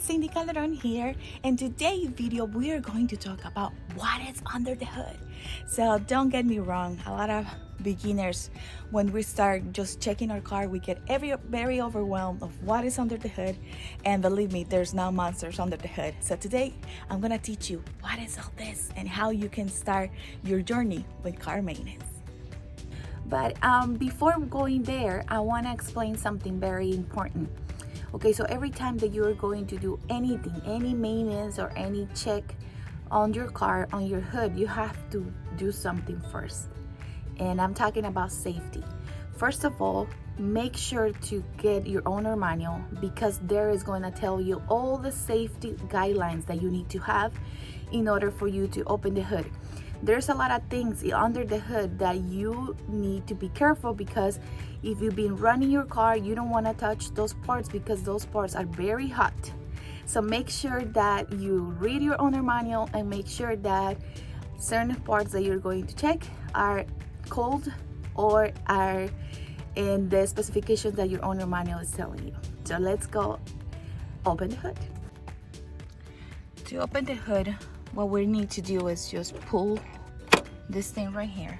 Cindy Calderon here, and today's video we are going to talk about what is under the hood. So don't get me wrong, a lot of beginners, when we start just checking our car, we get very overwhelmed of what is under the hood, and believe me, there's no monsters under the hood. So today I'm gonna teach you what is all this and how you can start your journey with car maintenance. But before going there, I want to explain something very important. Okay, so every time that you're going to do anything, any maintenance or any check on your car, on your hood, you have to do something first. And I'm talking about safety. First of all, make sure to get your owner manual, because there is going to tell you all the safety guidelines that you need to have in order for you to open the hood. There's a lot of things under the hood that you need to be careful, because if you've been running your car, you don't want to touch those parts because those parts are very hot. So make sure that you read your owner manual and make sure that certain parts that you're going to check are cold or are in the specifications that your owner manual is telling you. So let's go open the hood. To open the hood, what we need to do is just pull this thing right here,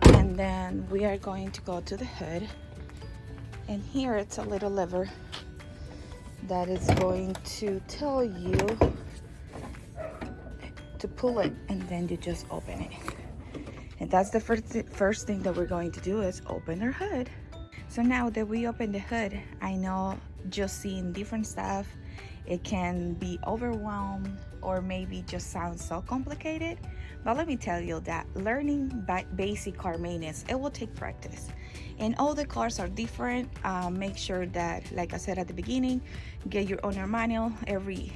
and then we are going to go to the hood, and here it's a little lever that is going to tell you to pull it, and then you just open it. And that's the first thing that we're going to do, is open our hood. So now that we open the hood, I know just seeing different stuff, it can be overwhelmed or maybe just sounds so complicated. But let me tell you that learning basic car maintenance, it will take practice. And all the cars are different. Make sure that, like I said at the beginning, get your owner manual. Every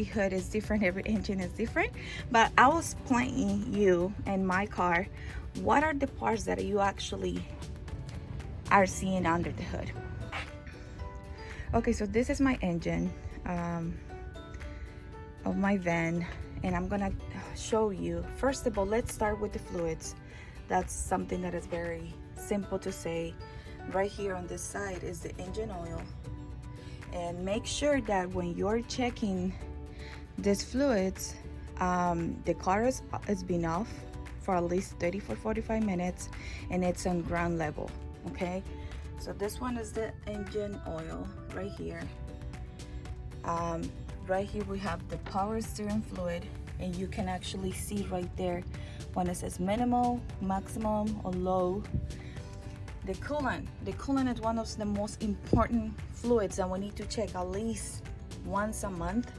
hood is different, every engine is different. But I will explain you in my car what are the parts that you actually are seeing under the hood. Okay, so this is my engine of my van, and I'm gonna show you. First of all, let's start with the fluids. That's something that is very simple to say. Right here on this side is the engine oil, and make sure that when you're checking these fluids, the car has been off for at least 30-45 minutes and it's on ground level. Okay, so this one is the engine oil right here. Right here we have the power steering fluid, and you can actually see right there when it says minimal, maximum, or low. The coolant is one of the most important fluids that we need to check at least once a month,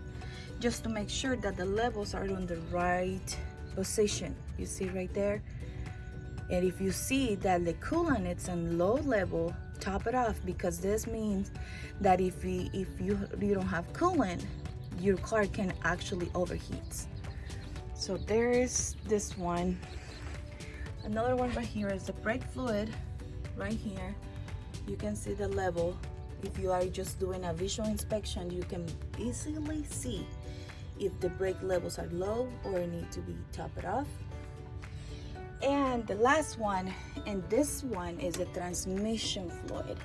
just to make sure that the levels are in the right position. You see right there. And if you see that the coolant is on low level, top it off, because this means that if you don't have coolant, your car can actually overheat. So there is this one. Another one right here is the brake fluid. Right here you can see the level. If you are just doing a visual inspection, you can easily see if the brake levels are low or need to be topped off. And the last one, and this one, is the transmission fluid.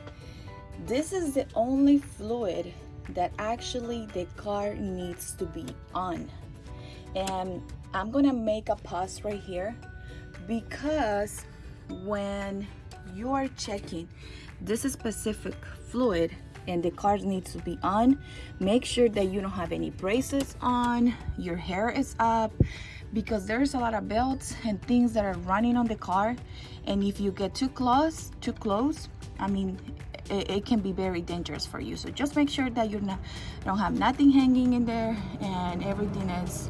This is the only fluid that actually the car needs to be on. And I'm gonna make a pause right here, because when you are checking this specific fluid and the car needs to be on, make sure that you don't have any braces on, your hair is up, because there's a lot of belts and things that are running on the car, and if you get too close, I mean, it can be very dangerous for you. So just make sure that you don't have nothing hanging in there and everything is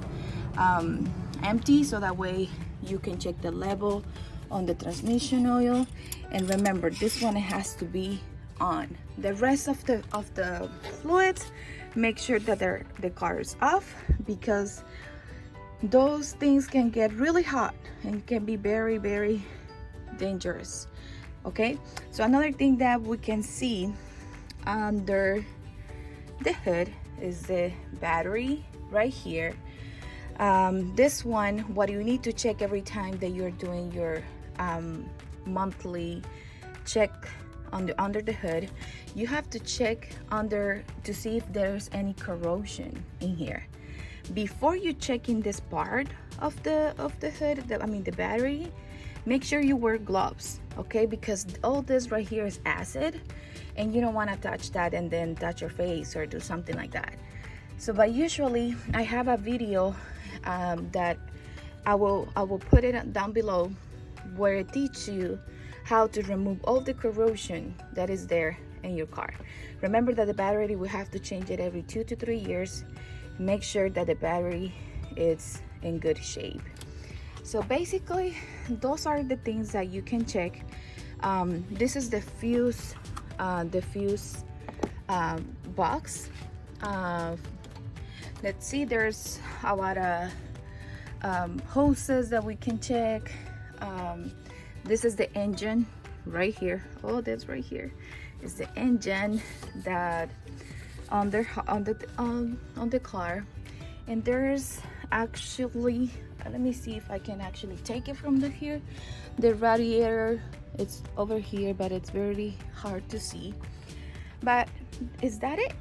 empty, so that way you can check the level on the transmission oil. And remember, this one has to be on. The rest of the fluids, make sure that the car is off, because those things can get really hot and can be very, very dangerous. Okay, so another thing that we can see under the hood is the battery right here. This one, what you need to check every time that you're doing your monthly check under the hood, you have to check under to see if there's any corrosion in here. Before you check in this part of the hood, the battery, make sure you wear gloves, okay? Because all this right here is acid, and you don't want to touch that and then touch your face or do something like that. So, but usually I have a video that I will put it down below, where it teaches you how to remove all the corrosion that is there in your car. Remember that the battery, we have to change it every 2 to 3 years. Make sure that the battery is in good shape. So basically, those are the things that you can check. This is the fuse box. Let's see, there's a lot of hoses that we can check. This is the engine right here. Oh, that's right here is the engine that on the car. And there's actually, let me see if I can actually take it from here. The radiator, it's over here, but it's very hard to see. But is that it?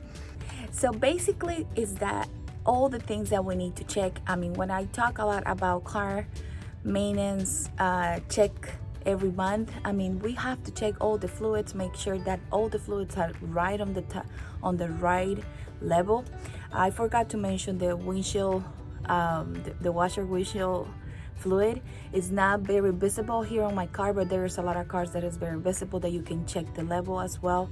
So basically, is that all the things that we need to check? I mean, when I talk a lot about car maintenance, check every month, I mean, we have to check all the fluids, make sure that all the fluids are right on the right level. I forgot to mention the windshield, the washer windshield fluid is not very visible here on my car, but there's a lot of cars that is very visible that you can check the level as well.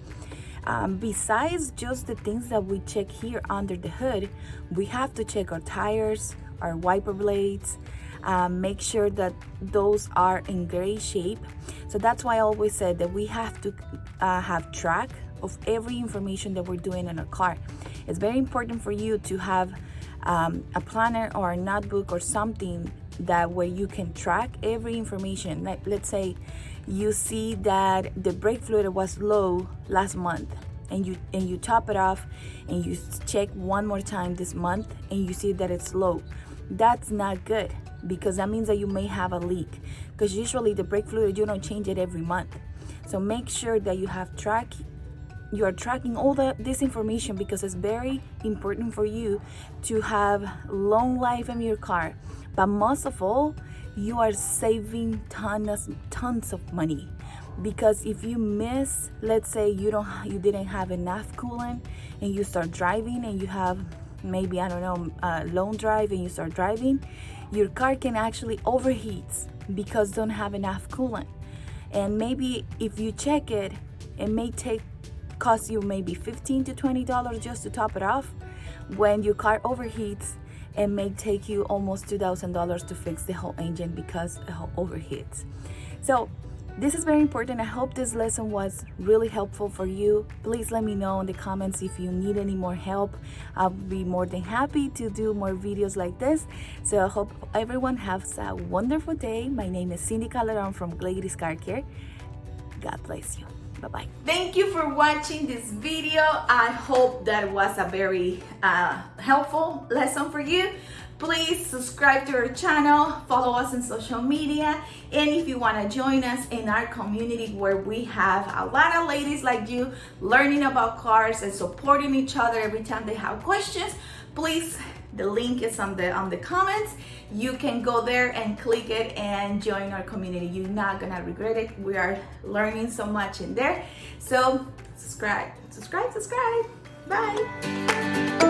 Besides just the things that we check here under the hood, we have to check our tires, our wiper blades, make sure that those are in great shape. So that's why I always said that we have to have track of every information that we're doing in our car. It's very important for you to have a planner or a notebook or something that where you can track every information. Like, let's say you see that the brake fluid was low last month, and you top it off and you check one more time this month and you see that it's low. That's not good, because that means that you may have a leak, because usually the brake fluid, you don't change it every month. So make sure that you are tracking all this information, because it's very important for you to have long life in your car. But most of all, you are saving tons of money, because if you miss, let's say you didn't have enough coolant and you start driving and you have maybe, I don't know, long drive, and you start driving, your car can actually overheat because don't have enough coolant. And maybe if you check it, it may cost you maybe $15 to $20 just to top it off. When your car overheats, it may take you almost $2,000 to fix the whole engine because it overheats. So this is very important. I hope this lesson was really helpful for you. Please let me know in the comments if you need any more help. I'll be more than happy to do more videos like this. So I hope everyone has a wonderful day. My name is Cindy Calderon from Glady's Car Care. God bless you. Bye-bye. Thank you for watching this video. I hope that was a very helpful lesson for you. Please subscribe to our channel, follow us on social media, and if you want to join us in our community where we have a lot of ladies like you learning about cars and supporting each other every time they have questions, please, the link is on the comments. You can go there and click it and join our community. You're not gonna regret it. We are learning so much in there. So subscribe. Bye.